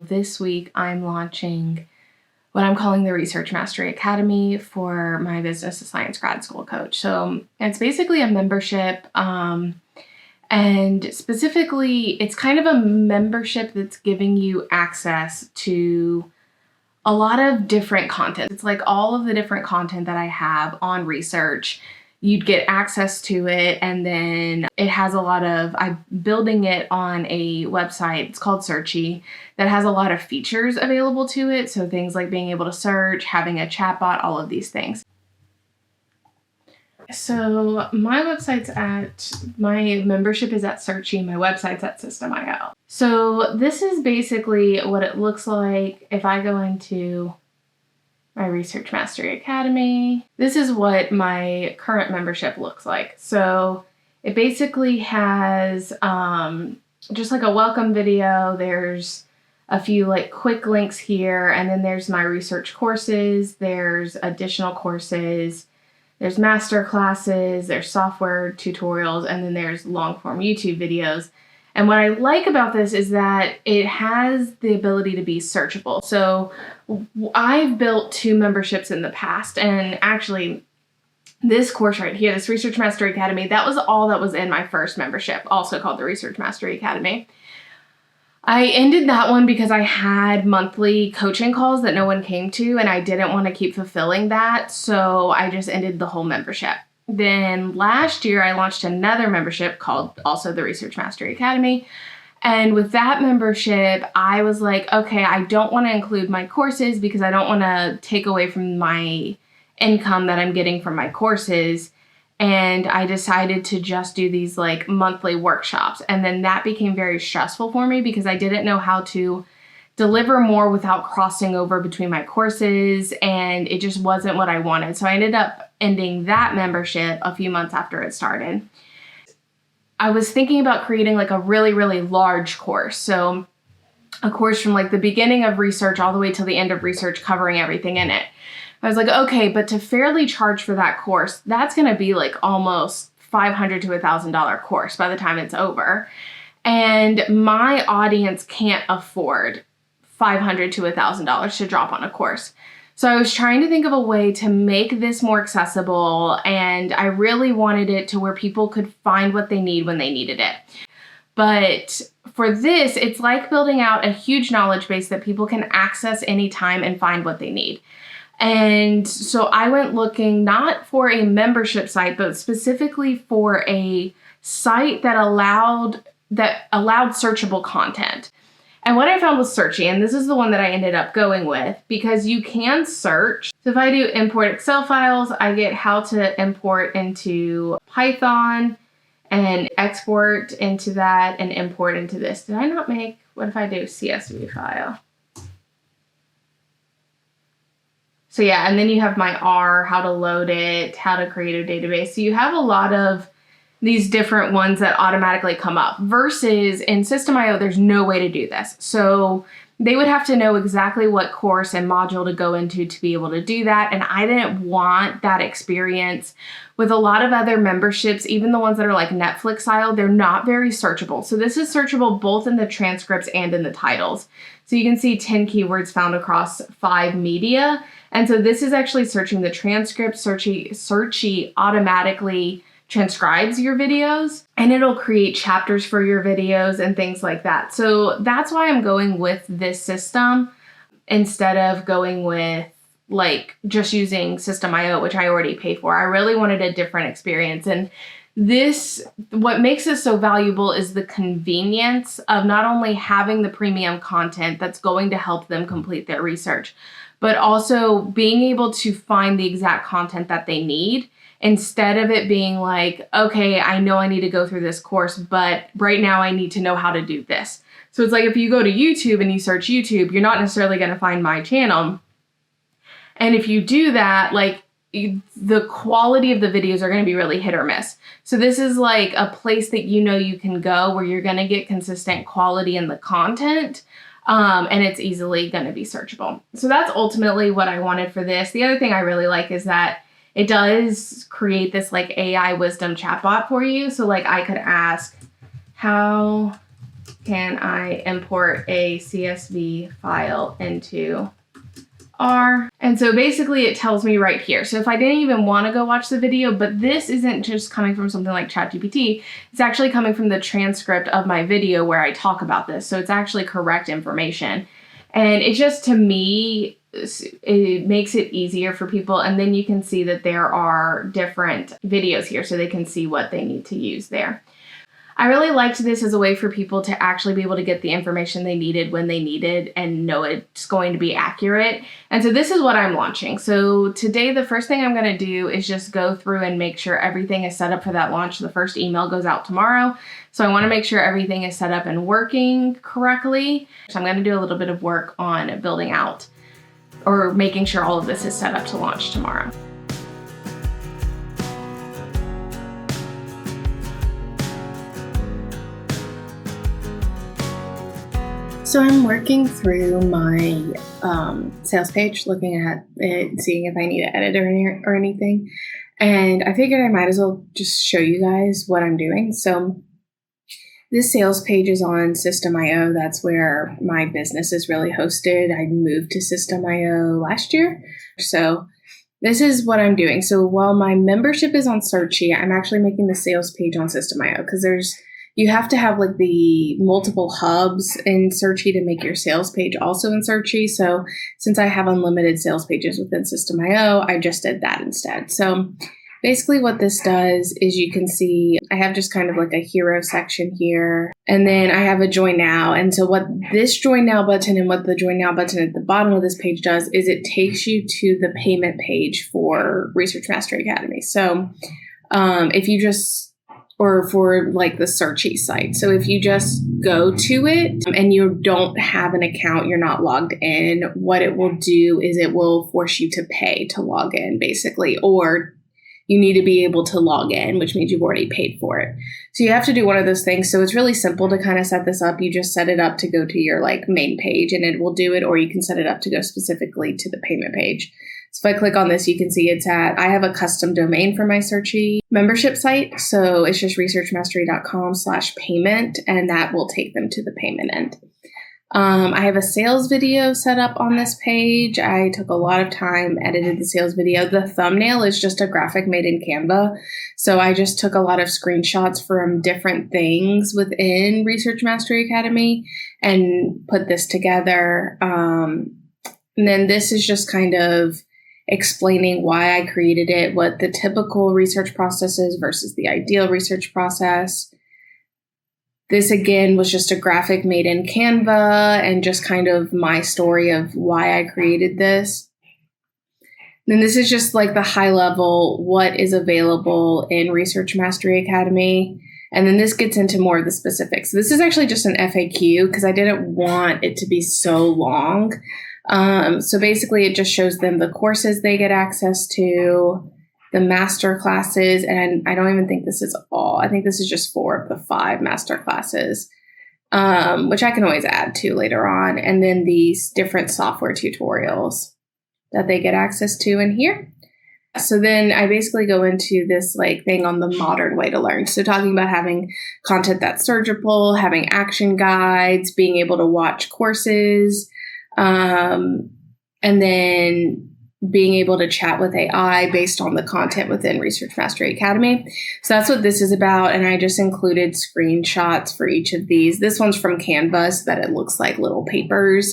This week I'm launching what I'm calling the Research Mastery Academy for my business to science grad school coach. So it's basically a membership, and specifically it's kind of a membership that's giving you access to a lot of different content. It's like all of the different content that I have on research. You'd get access to it, and then it has a lot of, I'm building it on a website, it's called Searchie, that has a lot of features available to it. So things like being able to search, having a chatbot, all of these things. So my membership is at Searchie, my website's at Systeme. So this is basically what it looks like if I go into my Research Mastery Academy. This is what my current membership looks like. So it basically has just like a welcome video. There's a few like quick links here, and then there's my research courses, there's additional courses, there's master classes, there's software tutorials, and then there's long form YouTube videos. And what I like about this is that it has the ability to be searchable. So I've built 2 memberships in the past, and actually this course right here, this Research Mastery Academy, that was all that was in my first membership, also called the Research Mastery Academy. I ended that one because I had monthly coaching calls that no one came to, and I didn't want to keep fulfilling that, so I just ended the whole membership. Then last year, I launched another membership called also the Research Mastery Academy. And with that membership, I was like, okay, I don't want to include my courses because I don't want to take away from my income that I'm getting from my courses. And I decided to just do these like monthly workshops. And then that became very stressful for me because I didn't know how to deliver more without crossing over between my courses, and it just wasn't what I wanted. So I ended up ending that membership a few months after it started. I was thinking about creating like a really, really large course. So a course from like the beginning of research all the way till the end of research, covering everything in it. I was like, okay, but to fairly charge for that course, that's going to be like almost $500 to $1,000 course by the time it's over. And my audience can't afford $500 to $1,000 to drop on a course. So I was trying to think of a way to make this more accessible, and I really wanted it to where people could find what they need when they needed it. But for this, it's like building out a huge knowledge base that people can access anytime and find what they need. And so I went looking not for a membership site, but specifically for a site that allowed searchable content. And what I found was Searchie, and this is the one that I ended up going with because you can search. So if I do import Excel files, I get how to import into Python and export into that and import into this. Did I not make, what if I do CSV file? So yeah, and then you have my R, how to load it, how to create a database. So you have a lot of these different ones that automatically come up, versus in Systeme, there's no way to do this. So they would have to know exactly what course and module to go into to be able to do that. And I didn't want that experience with a lot of other memberships, even the ones that are like Netflix style, they're not very searchable. So this is searchable both in the transcripts and in the titles. So you can see 10 keywords found across 5 media. And so this is actually searching the transcript. Searchie automatically transcribes your videos, and it'll create chapters for your videos and things like that. So that's why I'm going with this system instead of going with like just using Systeme.io, which I already pay for. I really wanted a different experience. And this, what makes this so valuable is the convenience of not only having the premium content that's going to help them complete their research, but also being able to find the exact content that they need, instead of it being like, okay, I know I need to go through this course, but right now I need to know how to do this. So it's like if you go to YouTube and you search YouTube, you're not necessarily going to find my channel. And if you do that, like the quality of the videos are going to be really hit or miss. So this is like a place that you know you can go where you're going to get consistent quality in the content. And it's easily going to be searchable. So that's ultimately what I wanted for this. The other thing I really like is that it does create this like AI wisdom chatbot for you. So like I could ask, how can I import a CSV file into R. And so basically it tells me right here. So if I didn't even want to go watch the video, but this isn't just coming from something like ChatGPT, it's actually coming from the transcript of my video where I talk about this. So it's actually correct information. And it's just, to me, it makes it easier for people. And then you can see that there are different videos here so they can see what they need to use there. I really liked this as a way for people to actually be able to get the information they needed when they needed and know it's going to be accurate. And so this is what I'm launching. So today, the first thing I'm going to do is just go through and make sure everything is set up for that launch. The first email goes out tomorrow. So I want to make sure everything is set up and working correctly. So I'm going to do a little bit of work on building out or making sure all of this is set up to launch tomorrow. So I'm working through my sales page, looking at it, seeing if I need to edit or anything. And I figured I might as well just show you guys what I'm doing. So this sales page is on Systeme.io. That's where my business is really hosted. I moved to Systeme.io last year. So this is what I'm doing. So while my membership is on Searchie, I'm actually making the sales page on Systeme.io because you have to have like the multiple hubs in Searchie to make your sales page also in Searchie. So since I have unlimited sales pages within Systeme.io, I just did that instead. So basically what this does is you can see I have just kind of like a hero section here, and then I have a join now. And so what this join now button and what the join now button at the bottom of this page does is it takes you to the payment page for Research Mastery Academy. So if you just or for like the Searchie site. So if you just go to it and you don't have an account, you're not logged in, what it will do is it will force you to pay to log in basically, or you need to be able to log in, which means you've already paid for it. So you have to do one of those things. So it's really simple to kind of set this up. You just set it up to go to your like main page and it will do it, or you can set it up to go specifically to the payment page. So if I click on this, you can see I have a custom domain for my Searchie membership site. So it's just researchmastery.com/payment, and that will take them to the payment end. I have a sales video set up on this page. I took a lot of time, edited the sales video. The thumbnail is just a graphic made in Canva. So I just took a lot of screenshots from different things within Research Mastery Academy and put this together. And then this is just kind of explaining why I created it, what the typical research process is versus the ideal research process. This, again, was just a graphic made in Canva and just kind of my story of why I created this. Then this is just like the high level, what is available in Research Mastery Academy. And then this gets into more of the specifics. This is actually just an FAQ because I didn't want it to be so long. So basically it just shows them the courses they get access to, the master classes, and I don't even think this is all. I think this is just 4 of the 5 master classes, which I can always add to later on. And then these different software tutorials that they get access to in here. So then I basically go into this like thing on the modern way to learn. So talking about having content that's searchable, having action guides, being able to watch courses, and then being able to chat with AI based on the content within Research Mastery Academy. So that's what this is about. And I just included screenshots for each of these. This one's from Canva so that it looks like little papers.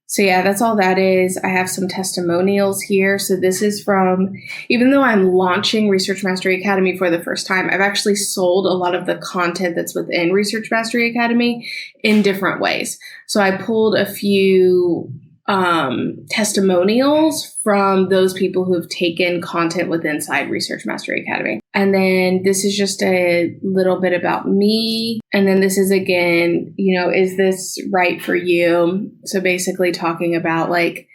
So yeah, that's all that is. I have some testimonials here. So this is from, even though I'm launching Research Mastery Academy for the first time, I've actually sold a lot of the content that's within Research Mastery Academy in different ways. So I pulled a few testimonials from those people who have taken content within inside Research Mastery Academy. And then this is just a little bit about me. And then this is again, is this right for you? So basically talking about like,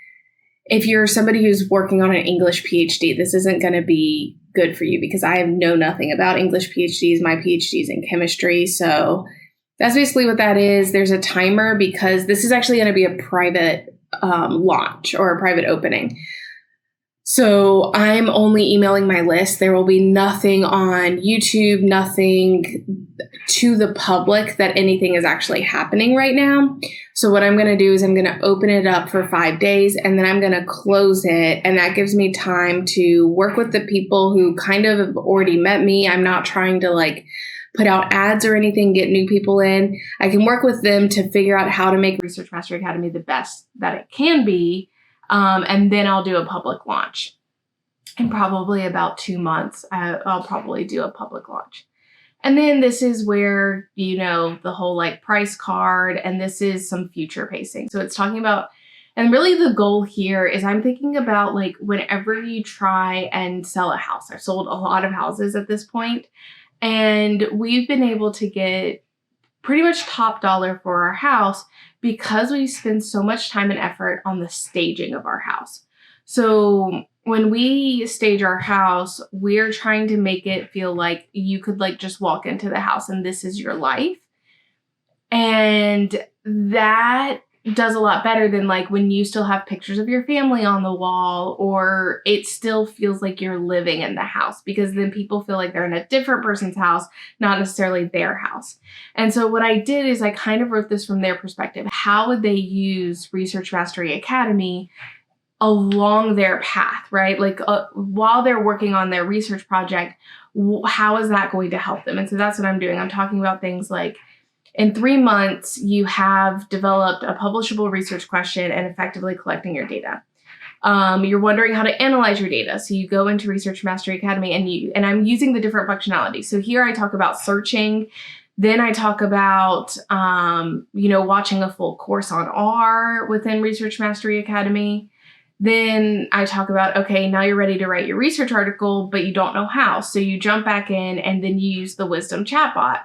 if you're somebody who's working on an English PhD, this isn't going to be good for you because I know nothing about English PhDs. My PhD is in chemistry. So that's basically what that is. There's a timer because this is actually going to be a private launch or a private opening. So I'm only emailing my list. There will be nothing on YouTube, nothing to the public that anything is actually happening right now. So what I'm going to do is I'm going to open it up for 5 days and then I'm going to close it. And that gives me time to work with the people who kind of have already met me. I'm not trying to like put out ads or anything, get new people in. I can work with them to figure out how to make Research Mastery Academy the best that it can be. And then I'll do a public launch. In probably about 2 months, I'll probably do a public launch. And then this is where, you know, the whole like price card, and this is some future pacing. So it's talking about, and really the goal here is I'm thinking about like whenever you try and sell a house. I've sold a lot of houses at this point, and we've been able to get pretty much top dollar for our house because we spend so much time and effort on the staging of our house. So when we stage our house, we're trying to make it feel like you could like just walk into the house and this is your life. And that does a lot better than like when you still have pictures of your family on the wall, or it still feels like you're living in the house, because then people feel like they're in a different person's house, not necessarily their house. And so what I did is I kind of wrote this from their perspective. How would they use Research Mastery Academy along their path, right? Like while they're working on their research project, how is that going to help them? And so that's what I'm doing. I'm talking about things like, in 3 months, you have developed a publishable research question and effectively collecting your data. You're wondering how to analyze your data. So you go into Research Mastery Academy and I'm using the different functionalities. So here I talk about searching. Then I talk about, watching a full course on R within Research Mastery Academy. Then I talk about, okay, now you're ready to write your research article, but you don't know how. So you jump back in and then you use the Wisdom chatbot.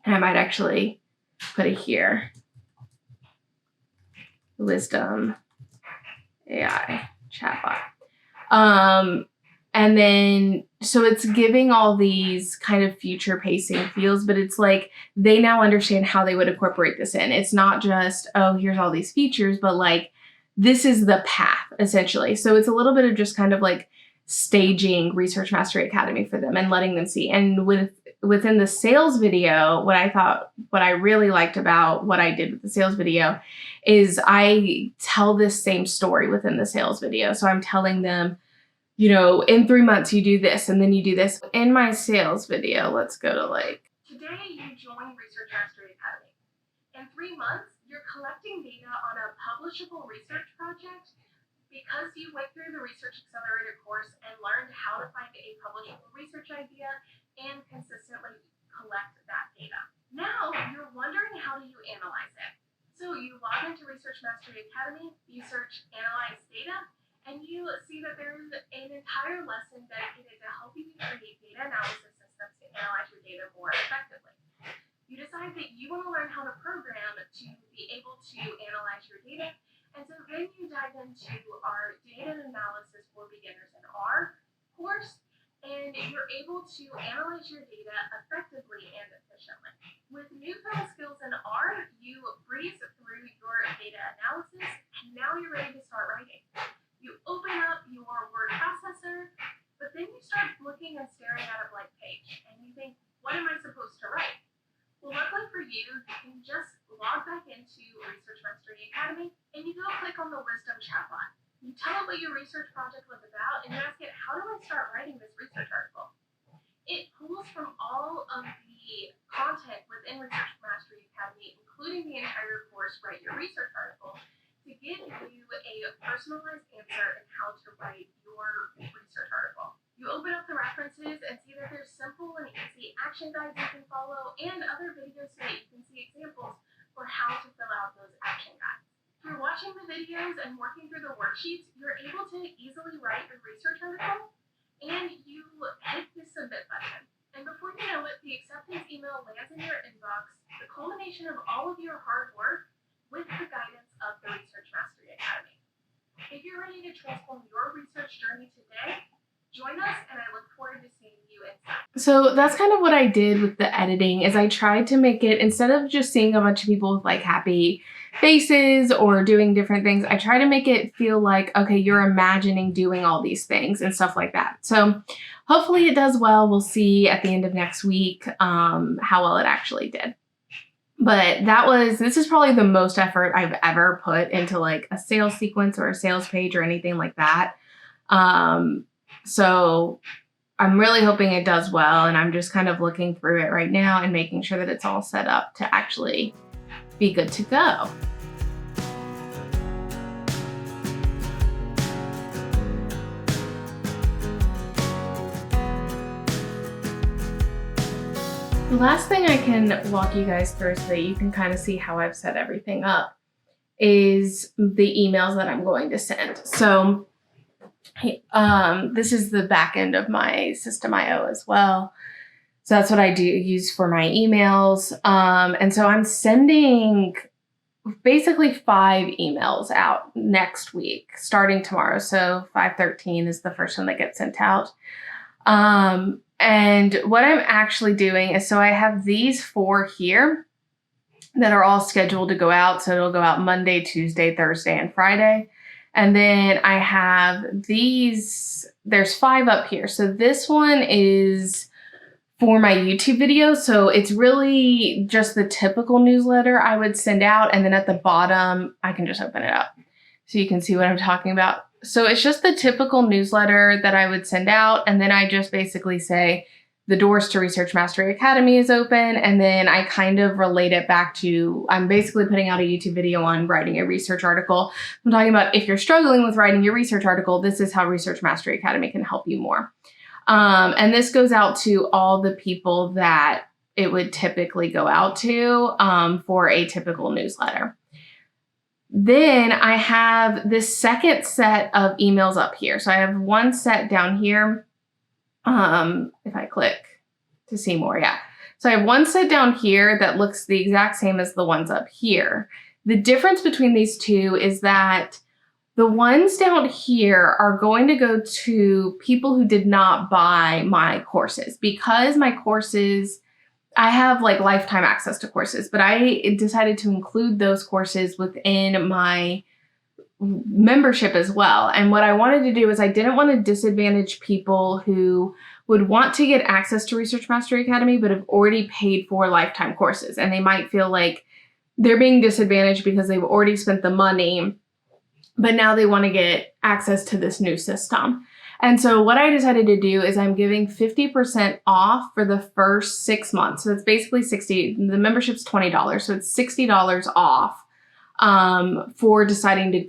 And I might actually put it here. Wisdom AI chatbot. And then, so it's giving all these kind of future pacing feels, but it's like they now understand how they would incorporate this in. It's not just, oh, here's all these features, but like, this is the path, essentially. So it's a little bit of just kind of like staging Research Mastery Academy for them and letting them see. And within the sales video, what I really liked about what I did with the sales video is I tell this same story within the sales video. So I'm telling them, in 3 months you do this and then you do this. In my sales video, let's go to like, today you join Research Mastery Academy. In 3 months, you're collecting data on a publishable research project because you went through the Research Accelerator course and learned how to find a publishable research idea and consistently collect that data. Now, you're wondering, how do you analyze it? So you log into Research Mastery Academy, you search Analyze Data, and you see that there's an entire lesson dedicated to helping you create data analysis systems to analyze your data more effectively. You decide that you want to learn how to program to be able to analyze your data, and so then you dive into our Data Analysis for Beginners in R course, and you're able to analyze your data effectively and efficiently. With newfound skills in R, you breeze through your data analysis, and now you're ready to start writing. You open up your word processor, but then you start looking and staring at a blank page, and you think, what am I supposed to write? Well, luckily for you, you can just log back into Research Mastery Academy, and you go click on the Wisdom chatbot. You tell it what your research project was about, and you ask it, how do I start writing this research article? It pulls from all of the content within Research Mastery Academy, including the entire course, Write Your Research Article, to give you a personalized answer in how to write your research article. You open up the references and see that there's simple and easy action guides you can follow and other videos so that you can see examples for how to fill out those action guides. If you're watching the videos and working through the worksheets, you're able to easily write your research article, and you hit the submit button. And before you know it, the acceptance email lands in your inbox, the culmination of all of your hard work with the guidance of the Research Mastery Academy. If you're ready to transform your research journey today, Join us, and I look forward to seeing you inside. So that's kind of what I did with the editing, is I tried to make it, instead of just seeing a bunch of people with like happy faces or doing different things, I try to make it feel like, okay, you're imagining doing all these things and stuff like that. So hopefully it does well. We'll see at the end of next week how well it actually did. But this is probably the most effort I've ever put into like a sales sequence or a sales page or anything like that. So I'm really hoping it does well, and I'm just kind of looking through it right now and making sure that it's all set up to actually be good to go. The last thing I can walk you guys through so that you can kind of see how I've set everything up is the emails that I'm going to send. So this is the back end of my Systeme as well. So that's what I do use for my emails. And so I'm sending basically 5 emails out next week, starting tomorrow. So 5/13 is the first one that gets sent out. And what I'm actually doing is, so I have these 4 here that are all scheduled to go out. So it'll go out Monday, Tuesday, Thursday, and Friday. And then I have these, there's 5 up here. So this one is for my YouTube video. So it's really just the typical newsletter I would send out. And then at the bottom, I can just open it up so you can see what I'm talking about. So it's just the typical newsletter that I would send out. And then I just basically say the doors to Research Mastery Academy is open. And then I kind of relate it back to, I'm basically putting out a YouTube video on writing a research article. I'm talking about, if you're struggling with writing your research article, this is how Research Mastery Academy can help you more. And this goes out to all the people that it would typically go out to for a typical newsletter. Then I have this second set of emails up here. So I have one set down here. If I click to see more, yeah. So I have one set down here that looks the exact same as the ones up here. The difference between these two is that the ones down here are going to go to people who did not buy my courses, because my courses, I have like lifetime access to courses, but I decided to include those courses within my membership as well. And what I wanted to do is, I didn't want to disadvantage people who would want to get access to Research Mastery Academy, but have already paid for lifetime courses. And they might feel like they're being disadvantaged because they've already spent the money, but now they want to get access to this new system. And so what I decided to do is I'm giving 50% off for the first 6 months. So it's basically $60, the membership's $20. So it's $60 off for deciding to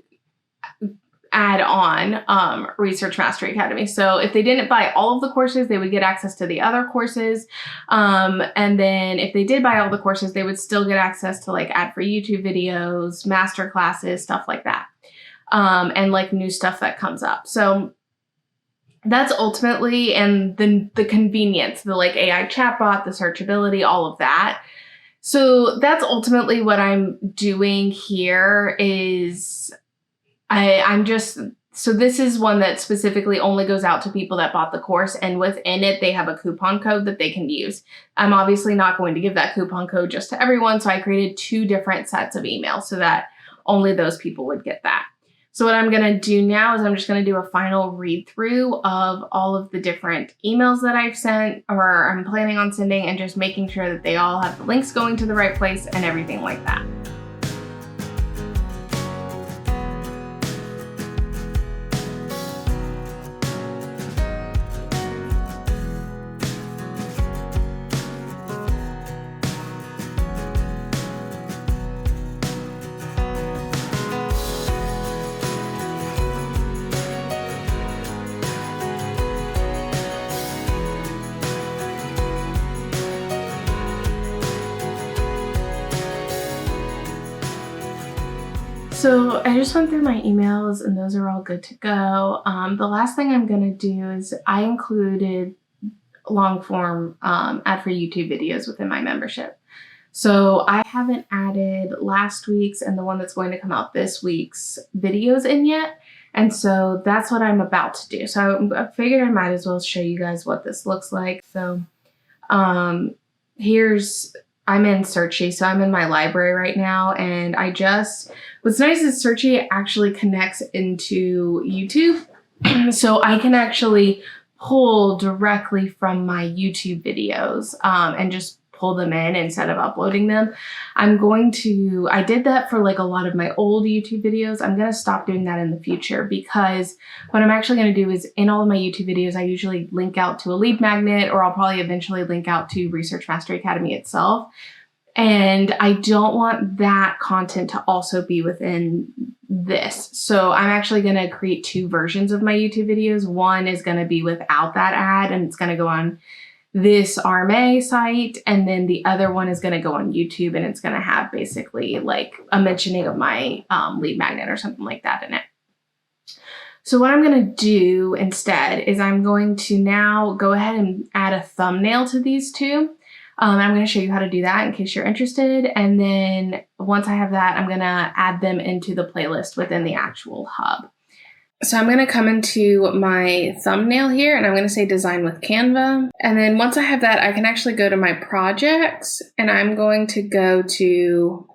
add on Research Mastery Academy. So if they didn't buy all of the courses, they would get access to the other courses. And then if they did buy all the courses, they would still get access to like ad-free YouTube videos, master classes, stuff like that. And like new stuff that comes up. So that's ultimately, and the convenience, the like AI chatbot, the searchability, all of that. So that's ultimately what I'm doing here is so this is one that specifically only goes out to people that bought the course, and within it, they have a coupon code that they can use. I'm obviously not going to give that coupon code just to everyone. So I created 2 different sets of emails so that only those people would get that. So what I'm going to do now is I'm just going to do a final read through of all of the different emails that I've sent or I'm planning on sending, and just making sure that they all have the links going to the right place and everything like that. So I just went through my emails and those are all good to go. The last thing I'm going to do is I included long form ad-free YouTube videos within my membership. So I haven't added last week's and the one that's going to come out this week's videos in yet. And so that's what I'm about to do. So I figured I might as well show you guys what this looks like. So I'm in Searchie, so I'm in my library right now, and what's nice is Searchie actually connects into YouTube, so I can actually pull directly from my YouTube videos and just pull them in instead of uploading them. I did that for like a lot of my old YouTube videos. I'm going to stop doing that in the future, because what I'm actually going to do is in all of my YouTube videos, I usually link out to a lead magnet, or I'll probably eventually link out to Research Mastery Academy itself. And I don't want that content to also be within this. So I'm actually going to create 2 versions of my YouTube videos. One is going to be without that ad, and it's going to go on this RMA site, and then the other one is going to go on YouTube, and it's going to have basically like a mentioning of my lead magnet or something like that in it. So what I'm going to do instead is I'm going to now go ahead and add a thumbnail to these 2. I'm going to show you how to do that in case you're interested. And then once I have that, I'm going to add them into the playlist within the actual hub. So I'm going to come into my thumbnail here, and I'm going to say design with Canva. And then once I have that, I can actually go to my projects, and I'm going to go to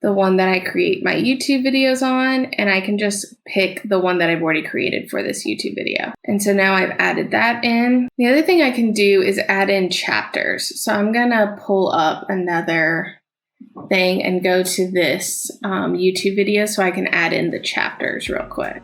the one that I create my YouTube videos on, and I can just pick the one that I've already created for this YouTube video. And so now I've added that in. The other thing I can do is add in chapters. So I'm going to pull up another thing and go to this YouTube video so I can add in the chapters real quick.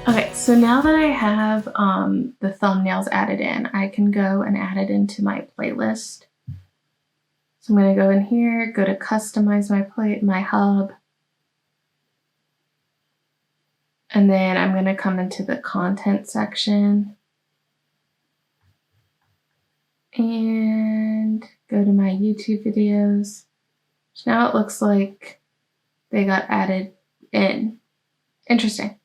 Okay, so now that I have the thumbnails added in, I can go and add it into my playlist. So I'm going to go in here, go to customize my hub, and then I'm going to come into the content section and go to my YouTube videos. So now it looks like they got added in. Interesting.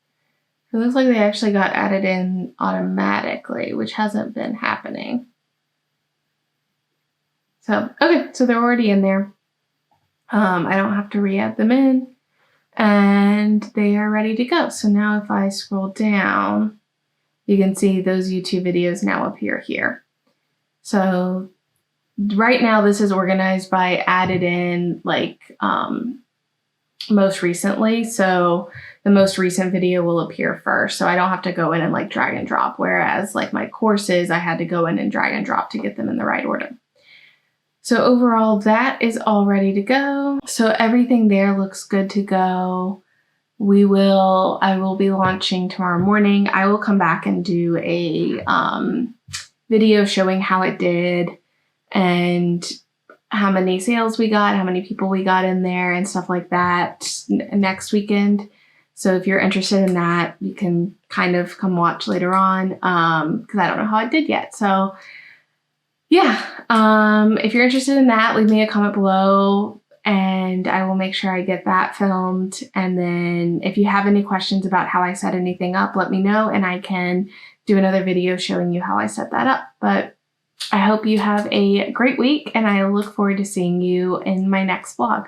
It looks like they actually got added in automatically, which hasn't been happening. So, okay, so they're already in there. I don't have to re-add them in, and they are ready to go. So now if I scroll down, you can see those YouTube videos now appear here. So right now this is organized by added in like most recently. So the most recent video will appear first. So I don't have to go in and like drag and drop. Whereas like my courses, I had to go in and drag and drop to get them in the right order. So overall, that is all ready to go. So everything there looks good to go. I will be launching tomorrow morning. I will come back and do a video showing how it did and how many sales we got, how many people we got in there and stuff like that next weekend. So if you're interested in that, you can kind of come watch later on because I don't know how it did yet. So yeah, if you're interested in that, leave me a comment below and I will make sure I get that filmed. And then if you have any questions about how I set anything up, let me know and I can do another video showing you how I set that up. But I hope you have a great week and I look forward to seeing you in my next vlog.